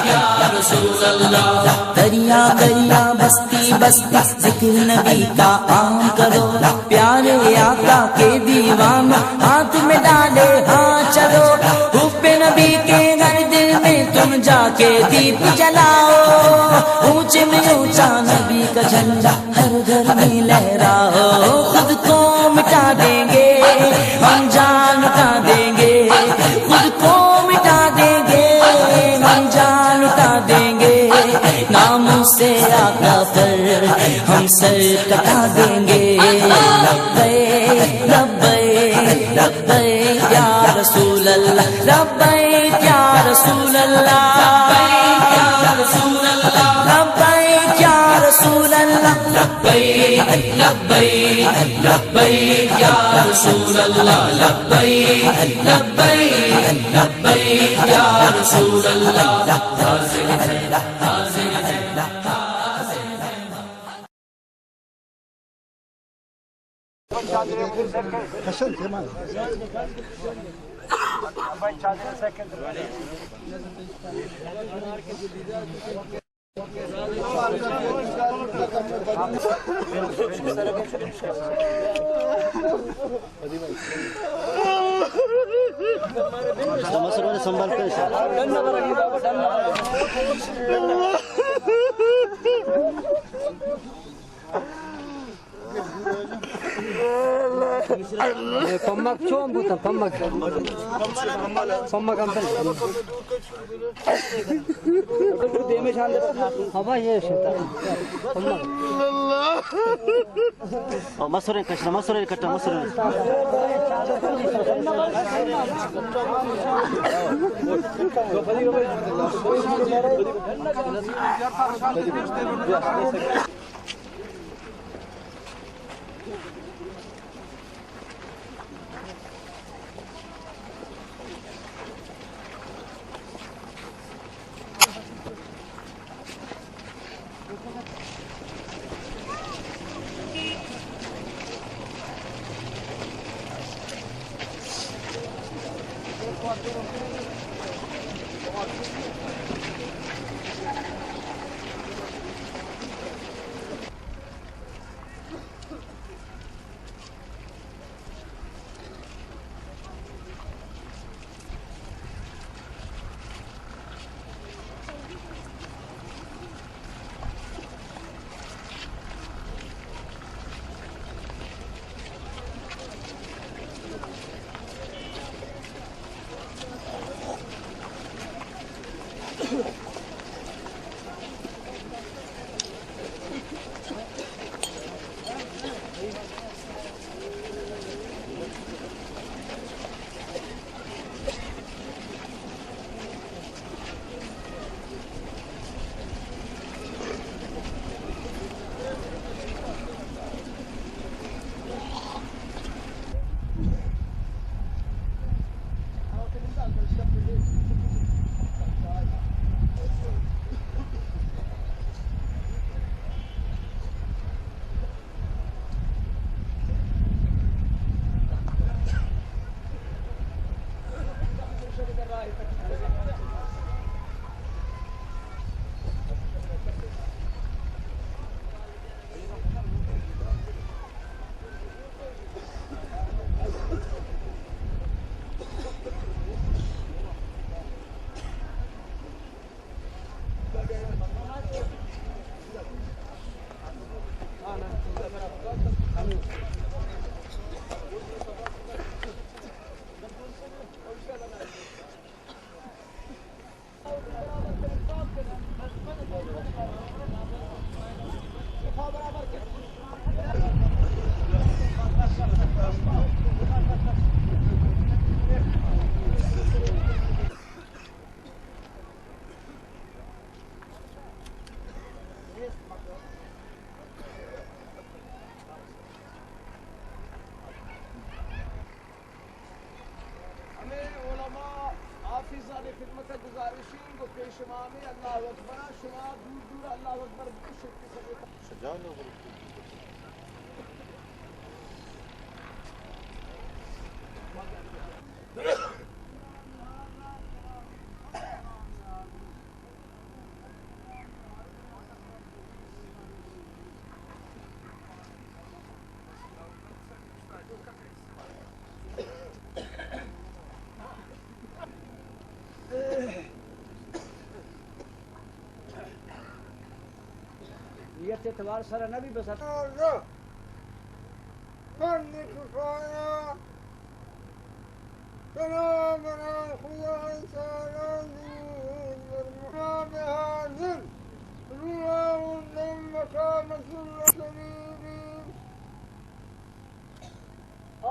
या रसूल अल्लाह। दरिया दरिया बस्ती बस्ती जिक्र नबी का आम करो, प्यारे आका के दीवान हाथ में डाले हाँ चलो। हुब्बे नबी के घर दिल में तुम जाके दीप जलाओ, ऊंचे में ऊंचा नबी का झंडा हर घर में लहराओ। खुद को मिटा देंगे हम जान लुटा देंगे, खुद को मिटा देंगे हम जान लुटा देंगे। नाम से आका पर हम सर कटा देंगे। लब्बैक लब्बैक लब्बैक या रसूल अल्लाह, लब्बैक या रसूल अल्लाह, लब्बैक या रसूल अल्लाह, लब्बैक या रसूल अल्लाह, लब्बैक लब्बैक लब्बैक या रसूल अल्लाह, लब्बैक लब्बैक लब्बैक या रसूल अल्लाह। हाज़िर है हाज़िर है संभाल कर Pammak çoğun bu da pammak. Pammak amdan. Bu demiş halde hava ye şurada. Pammak. मसूरे कचरा मसूरे कट्टा मसूरे ये एतवार सारा नबी बस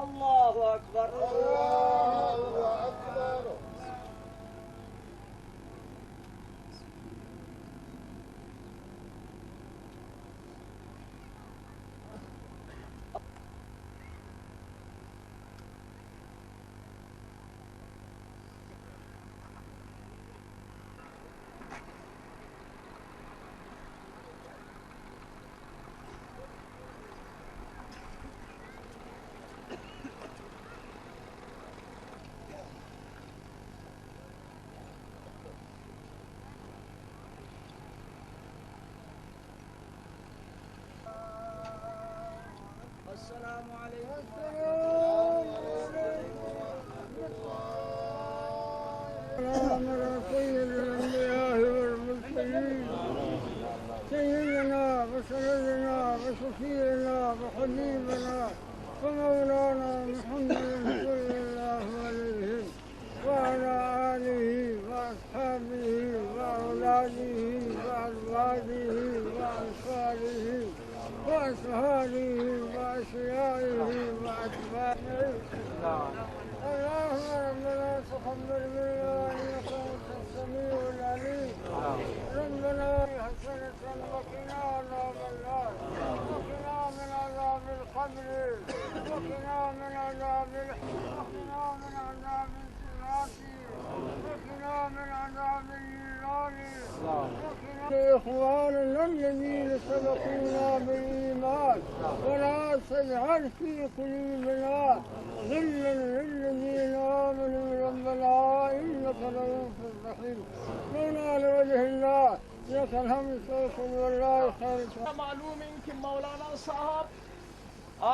अल्लाहु अकबर अल्लाहु अकबर। अस्सलामु سيدنا وسيدنا وشفيعنا وحبيبنا ومولانا محمد صلى الله عليه وعلى آله وأصحابه وأولاده وأزواجه وأنصاره وأصحابه وأشيائه وأتباعه. اللهم ربنا تقبل منا إنك أنت السميع العليم. ربنا حسنة وقنا عذاب النار وقنا من عذاب القبر وقنا من عذاب وقنا من عذاب الصراط وقنا من عذاب النار وقنا إخواننا الذين سبقونا بالإيمان ولا تجعل في قلوبنا غلا للذين آمنوا ربنا إنك رؤوف رحيم. مولا لوجه الله لك الحمد والله خير. मालूम है कि मौलाना साहब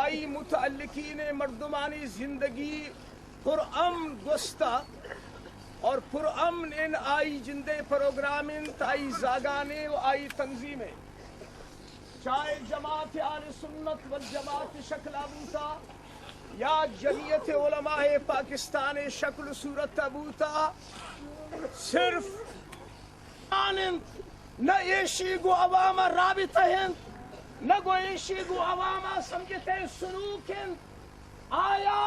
आई मुतअल्लिकीन मर्दमानी जिंदगी पुरअमन गुस्ता और पुरअमन इन आई जिंदे प्रोग्राम आई जागाने व आई तंजीमें चाहे जमात आले सुन्नत वल जमात शक्ल अबूता या जमीयत उलमाए पाकिस्तान शक्ल सूरत अबूता सिर्फ न ऐशी गो अवामा राबिता हिंद न गो ऐशी गो अवामा समझते सुलूक हिंद आया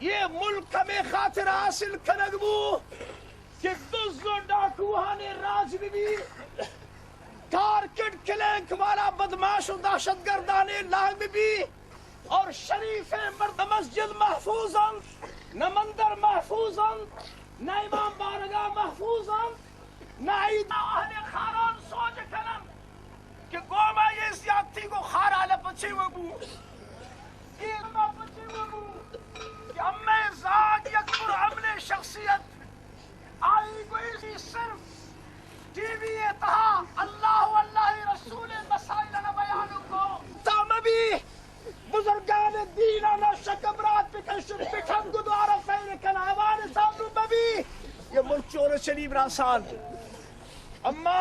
ये मुल्क में खातिर हासिल करगबू कि दुज़्ज़ो डाकुहा ने राज भी कारकेट किलेंक वाला बदमाश दहशतगर्दाने लाग भी और शरीफ मर्द मस्जिद महफूजन न मंदिर महफूजन न इमाम बारगाह महफूजन न अहले खारान सोच कलम कि गोमा ये ज्यादती को खारा ले बचे वबू ये ना बचे वबू कि अम्मे ज़ात यकबर हमले शख्सियत आई कोई सिर्फ टीवी तहा अल्लाह अल्लाह रसूल मसाइल न बयान को तमबी बुजुर्गान दीन न शकबरात पे कशर पे ठग गुद्वारा फैल कनावान साबरू बबी ये मुल्क चोर शरीफ रासान अम्मा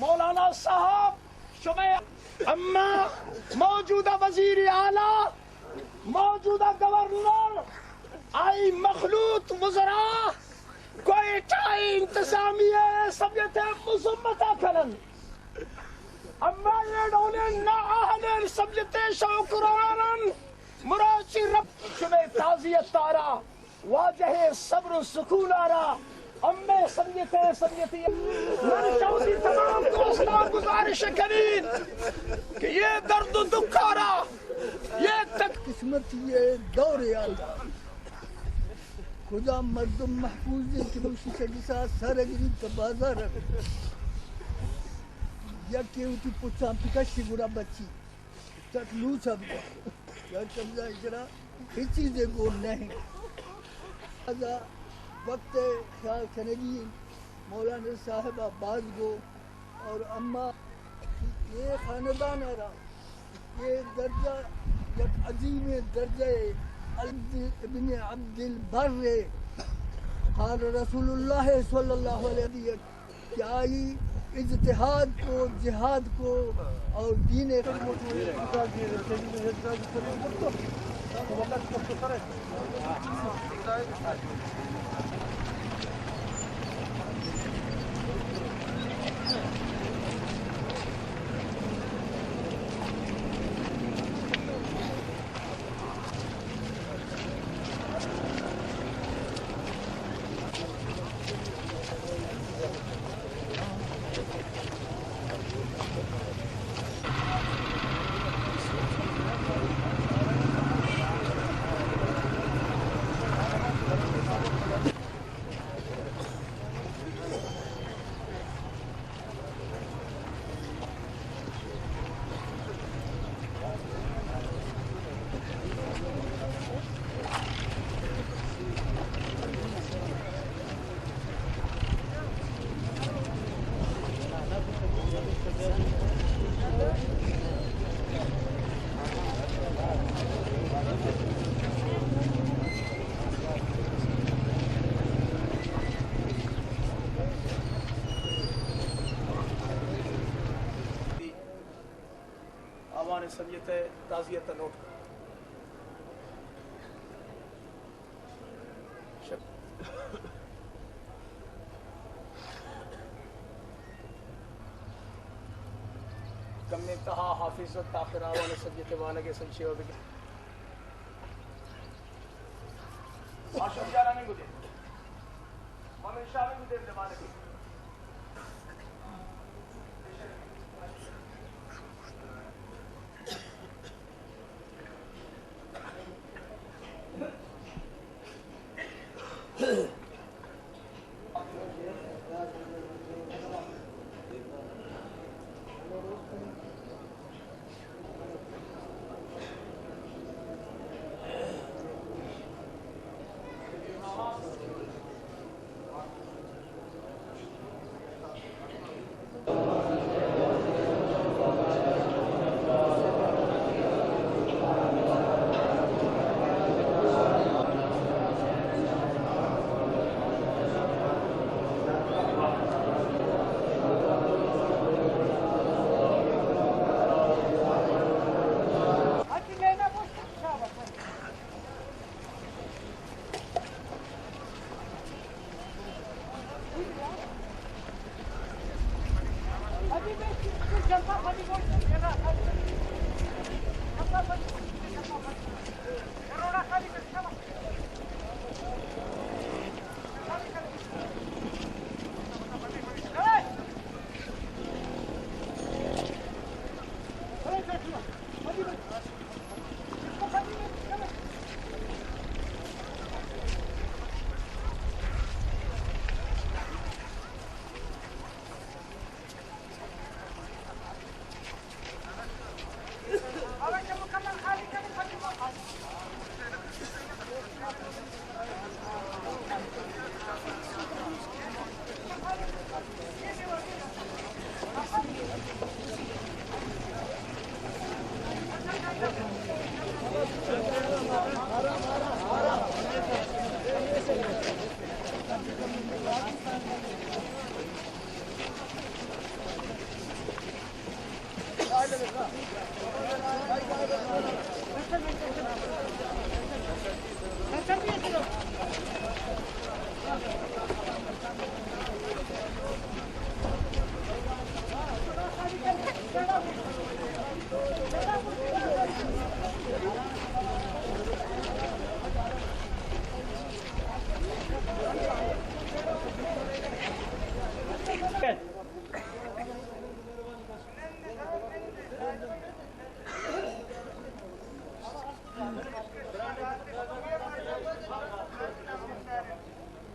मौलाना साहब शुमे अम्मा मौजूदा वजीर आला मौजूदा गवर्नर आई मखलूत वज़रा कोई टाई इंतजामिया सभ्यता मुसम्मता करन अम्मा ये डोले ना आहले सभ्यते शौकुरानन मुराची रब शुमे ताज़ियत तारा वाजह सब्र सुकून आरा अम्मे समझते मैंने चाहती तमाम दोस्तों गुजारिश करी कि ये दर्द दुख आ रहा ये तक किस्मत ये दौर आता खुदा मर्दम महफूज की बख्शी के साथ सारे गरीब का बाजार या कि उनकी पुछा पिकाशी गुरा बच्ची तक लू सब या कब्जा इजरा इस चीज़ को नहीं आजा वक्त ख्याल करेगी मौलाना साहब अब्बास को और अम्मा ये खानदान है ये दर्जा एक अजीम दर्जा इब्न अब्दुल बर्र क़ाल रसूलुल्लाह सल्लल्लाहु अलैहि वसल्लम क्या इज्तिहाद को, जिहाद को और दीन आवान सदियत ताज़ियत नोट कम तहा हाफिज़ ताखिर आवान सदियत वानग संशय बिग आशम जाना में गुदे मामिन शाह में गुदे जमाने की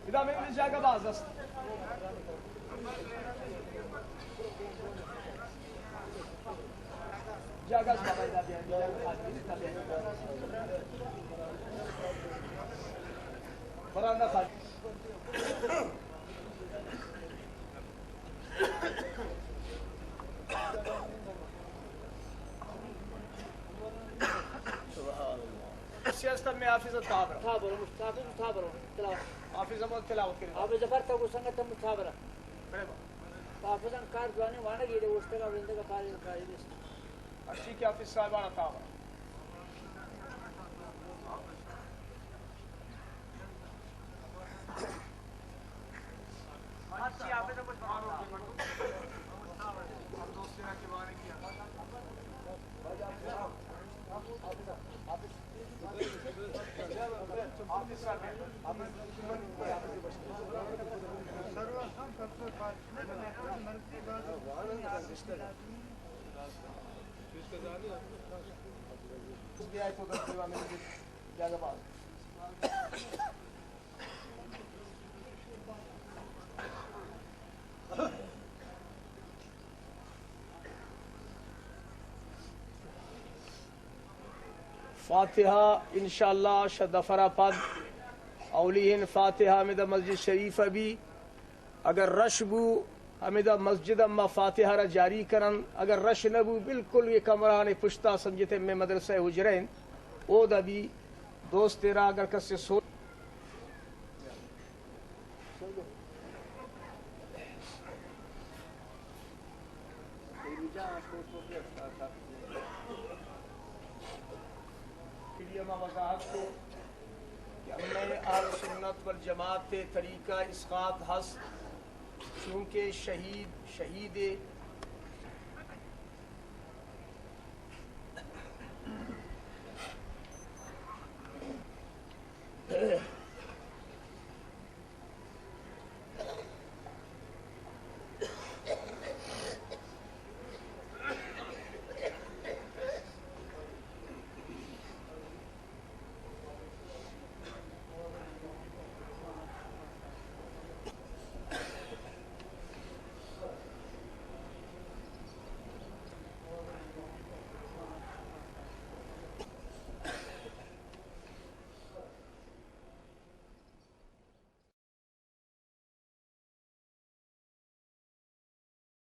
إذا من اللي جاء بعض جاء قاس بعض إذا بيان فرانا خالد سياسة में हाफिज़ ताबरा हाफिज़ अमल तिलावत करें आप जफर तक संगत मुसाबरा पापदान कार दुआने वाना गेले उसका वृंद का पारे का अच्छी क्या फिर साहबाना था फातिहा इंशाअल्लाह शदफरा पद औलियन फातिहा में मस्जिद शरीफ भी अगर रशबू हमें मस्जिद अम्मा फातिहा रा जारी करन अगर रश नबू बिल्कुल ये कमरा ने पुश्ता समझते में मदरसा हुजरैन ओ दबी दोस्त तेरा अगर कसे सो वजाहत को कि हमने अहले सुन्नत वल जमात तरीका इसकात हस चूँकि शहीद